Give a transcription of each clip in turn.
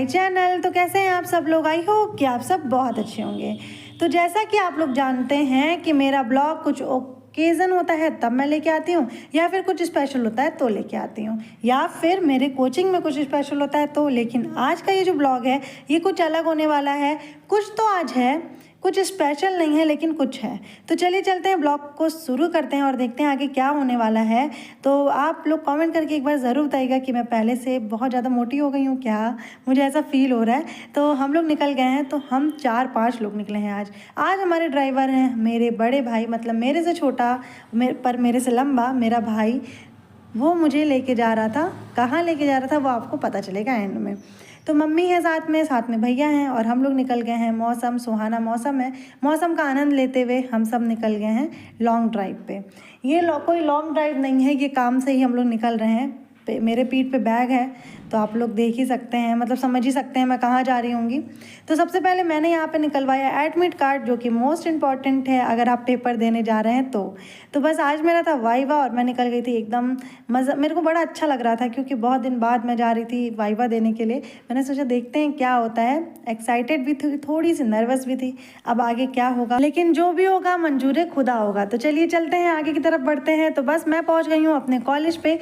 Channel. तो कैसे हैं आप सब लोग? आई होप कि आप सब बहुत अच्छे होंगे। तो जैसा कि आप लोग जानते हैं कि मेरा ब्लॉग कुछ ओकेज़न होता है तब मैं लेके आती हूँ, या फिर कुछ स्पेशल होता है तो लेके आती हूँ, या फिर मेरे कोचिंग में कुछ स्पेशल होता है तो। लेकिन आज का ये जो ब्लॉग है ये कुछ अलग होने वाला है। कुछ तो आज है, कुछ स्पेशल नहीं है लेकिन कुछ है। तो चलिए चलते हैं, ब्लॉग को शुरू करते हैं और देखते हैं आगे क्या होने वाला है। तो आप लोग कमेंट करके एक बार ज़रूर बताइएगा कि मैं पहले से बहुत ज़्यादा मोटी हो गई हूँ क्या, मुझे ऐसा फील हो रहा है। तो हम लोग निकल गए हैं, तो हम 4-5 लोग निकले हैं आज हमारे ड्राइवर हैं मेरे बड़े भाई, मतलब मेरे से छोटा पर मेरे से लंबा मेरा भाई। वो मुझे लेके जा रहा था, कहाँ लेके जा रहा था वो आपको पता चलेगा एंड में। तो मम्मी है साथ में भैया हैं और हम लोग निकल गए हैं। मौसम सुहाना मौसम है, मौसम का आनंद लेते हुए हम सब निकल गए हैं लॉन्ग ड्राइव पे। ये कोई लॉन्ग ड्राइव नहीं है, ये काम से ही हम लोग निकल रहे हैं। मेरे पीठ पे बैग है तो आप लोग देख ही सकते हैं, मतलब समझ ही सकते हैं मैं कहाँ जा रही होंगी। तो सबसे पहले मैंने यहाँ पे निकलवाया एडमिट कार्ड, जो कि मोस्ट इम्पॉर्टेंट है अगर आप पेपर देने जा रहे हैं तो बस आज मेरा था वाइवा और मैं निकल गई थी एकदम मज़ा। मेरे को बड़ा अच्छा लग रहा था क्योंकि बहुत दिन बाद मैं जा रही थी वाइवा देने के लिए। मैंने सोचा देखते हैं क्या होता है। एक्साइटेड भी थी, थोड़ी सी नर्वस भी थी, अब आगे क्या होगा, लेकिन जो भी होगा मंजूर खुदा होगा। तो चलिए चलते हैं, आगे की तरफ बढ़ते हैं। तो बस मैं पहुँच गई हूँ अपने कॉलेज पे।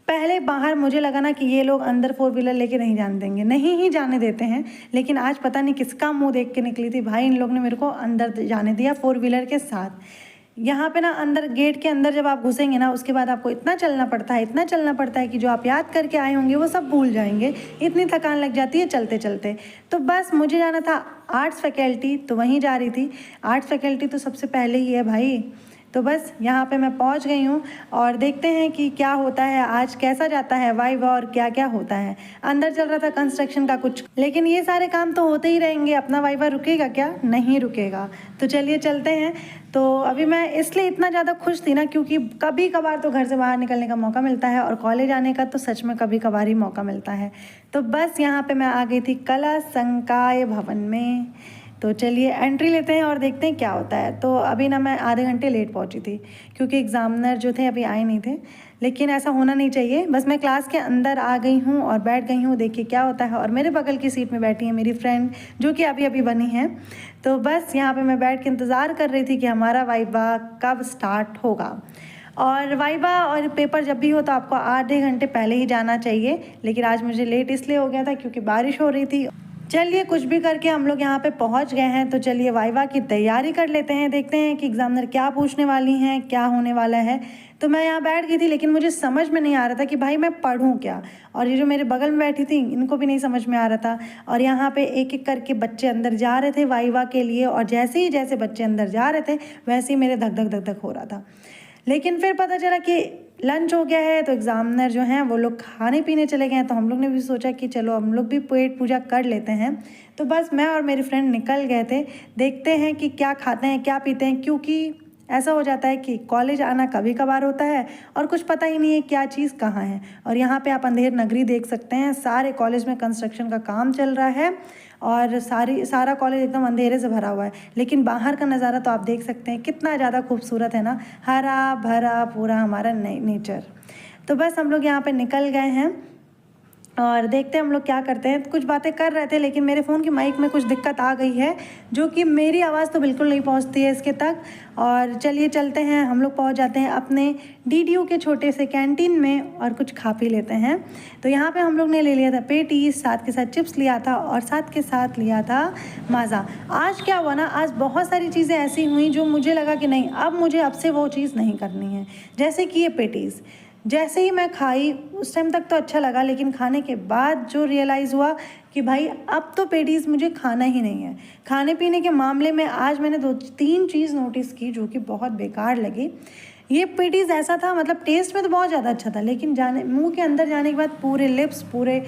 पहले बाहर मुझे लगा ना कि ये लोग अंदर 4 व्हीलर लेके नहीं जाने देंगे, नहीं ही जाने देते हैं, लेकिन आज पता नहीं किसका मुंह देख के निकली थी भाई, इन लोग ने मेरे को अंदर जाने दिया 4 व्हीलर के साथ। यहाँ पे ना अंदर गेट के अंदर जब आप घुसेंगे ना, उसके बाद आपको इतना चलना पड़ता है कि जो आप याद करके आए होंगे वो सब भूल जाएंगे, इतनी थकान लग जाती है चलते चलते। तो बस मुझे जाना था आर्ट्स फैकल्टी, तो वहीं जा रही थी। आर्ट्स फैकल्टी तो सबसे पहले ही है भाई। तो बस यहाँ पे मैं पहुँच गई हूँ और देखते हैं कि क्या होता है आज, कैसा जाता है वाइवा और क्या क्या होता है। अंदर चल रहा था कंस्ट्रक्शन का कुछ, लेकिन ये सारे काम तो होते ही रहेंगे, अपना वाइवा रुकेगा क्या? नहीं रुकेगा। तो चलिए चलते हैं। तो अभी मैं इसलिए इतना ज़्यादा खुश थी ना क्योंकि कभी कभार तो घर से बाहर निकलने का मौका मिलता है और कॉलेज आने का तो सच में कभी कभार ही मौका मिलता है। तो बस यहाँ पे मैं आ गई थी कला संकाय भवन में। तो चलिए एंट्री लेते हैं और देखते हैं क्या होता है। तो अभी ना मैं आधे घंटे लेट पहुंची थी क्योंकि एग्ज़ामिनर जो थे अभी आए नहीं थे, लेकिन ऐसा होना नहीं चाहिए। बस मैं क्लास के अंदर आ गई हूँ और बैठ गई हूँ, देखिए क्या होता है। और मेरे बगल की सीट में बैठी है मेरी फ्रेंड जो कि अभी अभी बनी है। तो बस यहाँ पर मैं बैठ के इंतज़ार कर रही थी कि हमारा वाइवा कब स्टार्ट होगा। और वाइवा और पेपर जब भी हो तो आपको आधे घंटे पहले ही जाना चाहिए, लेकिन आज मुझे लेट इसलिए हो गया था क्योंकि बारिश हो रही थी। चलिए कुछ भी करके हम लोग यहाँ पे पहुँच गए हैं, तो चलिए वाइवा की तैयारी कर लेते हैं, देखते हैं कि एग्जामिनर क्या पूछने वाली हैं, क्या होने वाला है। तो मैं यहाँ बैठ गई थी, लेकिन मुझे समझ में नहीं आ रहा था कि भाई मैं पढ़ूँ क्या। और ये जो मेरे बगल में बैठी थी इनको भी नहीं समझ में आ रहा था। और यहाँ पे एक एक करके बच्चे अंदर जा रहे थे वाइवा के लिए, और जैसे बच्चे अंदर जा रहे थे वैसे ही मेरे धक धक धक धक हो रहा था। लेकिन फिर पता चला कि लंच हो गया है, तो एग्ज़ामिनर जो हैं वो लोग खाने पीने चले गए हैं। तो हम लोग ने भी सोचा कि चलो हम लोग भी पेट पूजा कर लेते हैं। तो बस मैं और मेरी फ्रेंड निकल गए थे, देखते हैं कि क्या खाते हैं क्या पीते हैं, क्योंकि ऐसा हो जाता है कि कॉलेज आना कभी कभार होता है और कुछ पता ही नहीं है क्या चीज़ कहाँ है। और यहाँ पे आप अंधेर नगरी देख सकते हैं, सारे कॉलेज में कंस्ट्रक्शन का काम चल रहा है और सारा कॉलेज एकदम अंधेरे से भरा हुआ है। लेकिन बाहर का नज़ारा तो आप देख सकते हैं कितना ज़्यादा खूबसूरत है ना, हरा भरा पूरा हमारा नेचर। तो बस हम लोग यहाँ पे निकल गए हैं और देखते हैं हम लोग क्या करते हैं। कुछ बातें कर रहे थे, लेकिन मेरे फ़ोन की माइक में कुछ दिक्कत आ गई है, जो कि मेरी आवाज़ तो बिल्कुल नहीं पहुंचती है इसके तक। और चलिए चलते हैं, हम लोग पहुंच जाते हैं अपने DDU के छोटे से कैंटीन में और कुछ खा पी लेते हैं। तो यहाँ पे हम लोग ने ले लिया था पेटीज, साथ के साथ चिप्स लिया था और साथ के साथ लिया था माज़ा। आज क्या हुआ ना, आज बहुत सारी चीज़ें ऐसी हुई जो मुझे लगा कि नहीं, अब मुझे अब से वो चीज़ नहीं करनी है। जैसे कि ये पेटीज़ जैसे ही मैं खाई, उस टाइम तक तो अच्छा लगा, लेकिन खाने के बाद जो रियलाइज़ हुआ कि भाई अब तो पेटीज़ मुझे खाना ही नहीं है। खाने पीने के मामले में आज मैंने 2-3 चीज़ नोटिस की जो कि बहुत बेकार लगी। ये पेटीज़ ऐसा था, मतलब टेस्ट में तो बहुत ज़्यादा अच्छा था, लेकिन मुंह के अंदर जाने के बाद पूरे लिप्स, पूरे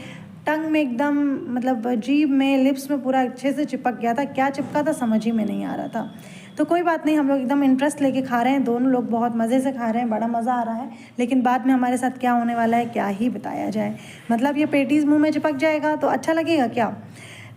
टंग में एकदम, मतलब जीभ में, लिप्स में पूरा अच्छे से चिपक गया था। क्या चिपका था समझ ही में नहीं आ रहा था। तो कोई बात नहीं, हम लोग एकदम इंटरेस्ट लेके खा रहे हैं, दोनों लोग बहुत मज़े से खा रहे हैं, बड़ा मज़ा आ रहा है। लेकिन बाद में हमारे साथ क्या होने वाला है क्या ही बताया जाए। मतलब ये पेटीज़ मुंह में चिपक जाएगा तो अच्छा लगेगा क्या?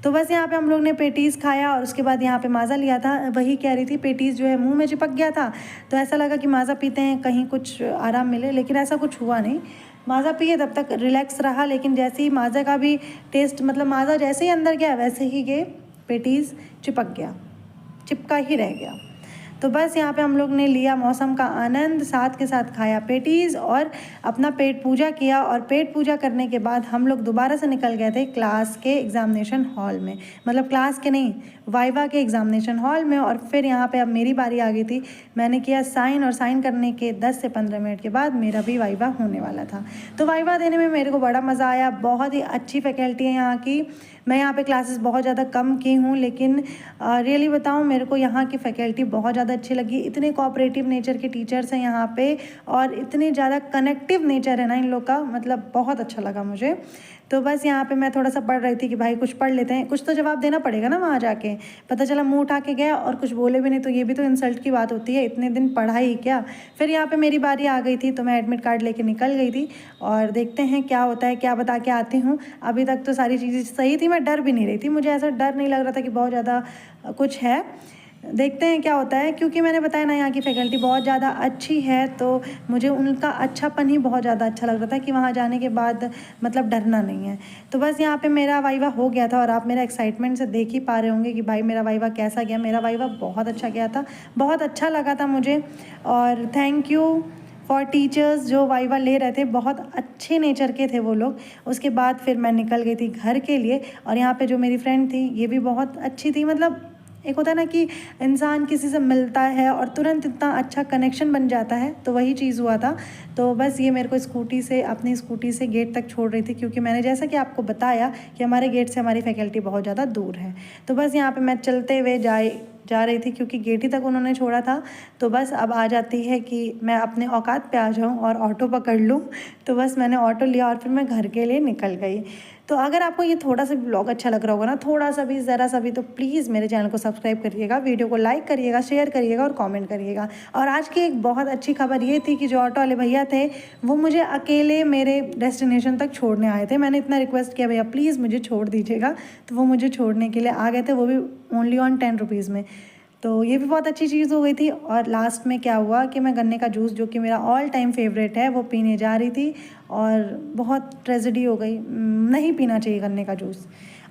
तो बस यहाँ पे हम लोग ने पेटीज़ खाया और उसके बाद यहाँ पे माज़ा लिया था। वही कह रही थी, पेटीज़ जो है मुंह में चिपक गया था, तो ऐसा लगा कि माज़ा पीते हैं कहीं कुछ आराम मिले, लेकिन ऐसा कुछ हुआ नहीं। माज़ा पिए तब तक रिलैक्स रहा, लेकिन जैसे ही माज़ा का भी टेस्ट, मतलब माज़ा जैसे ही अंदर गया वैसे ही ये पेटीज़ चिपका ही रह गया। तो बस यहाँ पे हम लोग ने लिया मौसम का आनंद, साथ के साथ खाया पेटीज़ और अपना पेट पूजा किया। और पेट पूजा करने के बाद हम लोग दोबारा से निकल गए थे क्लास के एग्ज़ामिनेशन हॉल में, मतलब क्लास के नहीं, वाइवा के एग्ज़ामिनेशन हॉल में। और फिर यहाँ पे अब मेरी बारी आ गई थी, मैंने किया साइन, और साइन करने के 10 से 15 मिनट के बाद मेरा भी वाइवा होने वाला था। तो वाइवा देने में मेरे को बड़ा मज़ा आया, बहुत ही अच्छी फैकल्टी है यहाँ की। मैं यहाँ पे क्लासेस बहुत ज़्यादा कम की हूँ, लेकिन रियली बताऊँ मेरे को यहाँ की फ़ैकल्टी बहुत ज़्यादा अच्छी लगी। इतने कोऑपरेटिव नेचर के टीचर्स हैं यहाँ पे, और इतने ज़्यादा कनेक्टिव नेचर है ना इन लोग का, मतलब बहुत अच्छा लगा मुझे। तो बस यहाँ पे मैं थोड़ा सा पढ़ रही थी कि भाई कुछ पढ़ लेते हैं, कुछ तो जवाब देना पड़ेगा ना वहाँ जाके। पता चला मुँह उठा के गया और कुछ बोले भी नहीं, तो ये भी तो इंसल्ट की बात होती है, इतने दिन पढ़ा ही क्या। फिर यहाँ पे मेरी बारी आ गई थी, तो मैं एडमिट कार्ड लेके निकल गई थी, और देखते हैं क्या होता है, क्या बता के आती हूँ। अभी तक तो सारी चीज़ें सही थी, मैं डर भी नहीं रही थी, मुझे ऐसा डर नहीं लग रहा था कि बहुत ज़्यादा कुछ है। देखते हैं क्या होता है, क्योंकि मैंने बताया ना यहाँ की फ़ैकल्टी बहुत ज़्यादा अच्छी है, तो मुझे उनका अच्छापन ही बहुत ज़्यादा अच्छा लग रहा था कि वहाँ जाने के बाद मतलब डरना नहीं है। तो बस यहाँ पे मेरा वाइवा हो गया था, और आप मेरा एक्साइटमेंट से देख ही पा रहे होंगे कि भाई मेरा वाइवा कैसा गया। मेरा वाइवा बहुत अच्छा गया था, बहुत अच्छा लगा था मुझे। और थैंक यू फॉर टीचर्स जो वाइवा ले रहे थे, बहुत अच्छे नेचर के थे वो लोग। उसके बाद फिर मैं निकल गई थी घर के लिए, और यहाँ पे जो मेरी फ्रेंड थी ये भी बहुत अच्छी थी। मतलब एक होता है ना कि इंसान किसी से मिलता है और तुरंत इतना अच्छा कनेक्शन बन जाता है, तो वही चीज़ हुआ था। तो बस ये मेरे को अपनी स्कूटी से गेट तक छोड़ रही थी, क्योंकि मैंने जैसा कि आपको बताया कि हमारे गेट से हमारी फैकल्टी बहुत ज़्यादा दूर है। तो बस यहाँ पे मैं चलते हुए जा रही थी, क्योंकि गेट ही तक उन्होंने छोड़ा था। तो बस अब आ जाती है कि मैं अपने औकात पे आ जाऊँ और ऑटो पकड़ लूँ। तो बस मैंने ऑटो लिया और फिर मैं घर के लिए निकल गई। तो अगर आपको ये थोड़ा सा भी ब्लॉग अच्छा लग रहा होगा ना, थोड़ा सा भी, ज़रा सा भी, तो प्लीज़ मेरे चैनल को सब्सक्राइब करिएगा, वीडियो को लाइक करिएगा, शेयर करिएगा और कमेंट करिएगा। और आज की एक बहुत अच्छी खबर ये थी कि जो ऑटो वाले भैया थे वो मुझे अकेले मेरे डेस्टिनेशन तक छोड़ने आए थे। मैंने इतना रिक्वेस्ट किया, भैया प्लीज़ मुझे छोड़ दीजिएगा, तो वो मुझे छोड़ने के लिए आ गए थे, वो भी ओनली ऑन 10 रुपीज़ में। तो ये भी बहुत अच्छी चीज़ हो गई थी। और लास्ट में क्या हुआ कि मैं गन्ने का जूस, जो कि मेरा ऑल टाइम फेवरेट है, वो पीने जा रही थी, और बहुत ट्रेजेडी हो गई। नहीं पीना चाहिए गन्ने का जूस।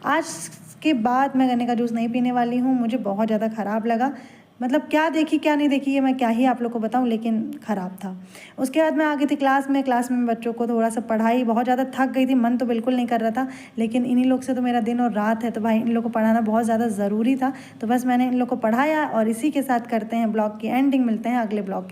आज के बाद मैं गन्ने का जूस नहीं पीने वाली हूँ। मुझे बहुत ज़्यादा ख़राब लगा, मतलब क्या देखी क्या नहीं देखी ये मैं क्या ही आप लोग को बताऊं, लेकिन ख़राब था। उसके बाद मैं आ गई थी क्लास में बच्चों को थोड़ा सा पढ़ाई, बहुत ज़्यादा थक गई थी, मन तो बिल्कुल नहीं कर रहा था, लेकिन इन्हीं लोग से तो मेरा दिन और रात है, तो भाई इन लोग को पढ़ाना बहुत ज़्यादा ज़रूरी था। तो बस मैंने इन लोग को पढ़ाया, और इसी के साथ करते हैं ब्लॉग की एंडिंग। मिलते हैं अगले ब्लॉग के